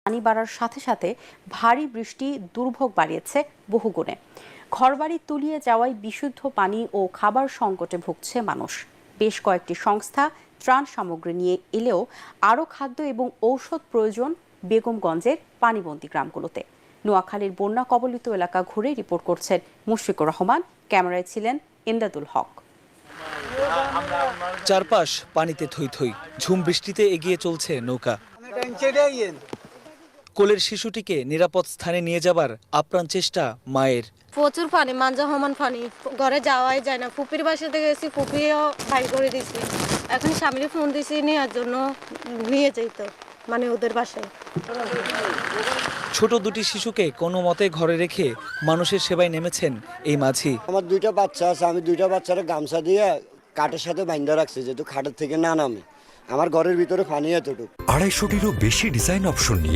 পানি বাড়ার সাথে সাথে ভারী বৃষ্টি দুর্ভোগ বাড়িয়েছে বহুগুণে। ঘরবাড়ি তলিয়ে যাওয়ায় বিশুদ্ধ পানি ও খাবার সংকটে ভুগছে মানুষ। বেশ কয়েকটি সংস্থা ত্রাণ সামগ্রী নিয়ে এলেও আরও খাদ্য এবং ঔষধ প্রয়োজন বেগমগঞ্জের পানিবন্দী গ্রামগুলোতে। নোয়াখালীর বন্যা কবলিত এলাকা ঘুরে রিপোর্ট করছেন মুশফিকুর রহমান, ক্যামেরায় ছিলেন ইমদাদুল হক। চারপাশ পানিতে থই থই, ঝুম বৃষ্টিতে এগিয়ে চলছে নৌকা। কোলের শিশুটিকে নিরাপদ স্থানে নিয়ে যাবার আপ্রাণ চেষ্টা মায়ের। প্রচুর পানি, মাঞ্জা সমান পানি, ঘরে যাওয়াই যায় না। ফুপির বাসা থেকে গেছি, ফুপিও বাইর করে দিয়েছি। এখন স্বামীর ফোন দিয়েছি নেওয়ার জন্য, নিয়ে যেত মানে ওদের বাসায়। ছোট দুটি শিশুকে কোনো মতে ঘরে রেখে মানুষের সেবায় নেমেছেন এই মাঝি। আমার দুইটা বাচ্চা আছে, আমি দুইটা বাচ্চারা গামছা দিয়ে কাঠের সাথে বাইন্ধা রাখছি, যেহেতু খাটের থেকে না নামে। আমার ঘরের ভিতরে পানি এতটুকু। 250টিরও বেশি ডিজাইন অপশন নিয়ে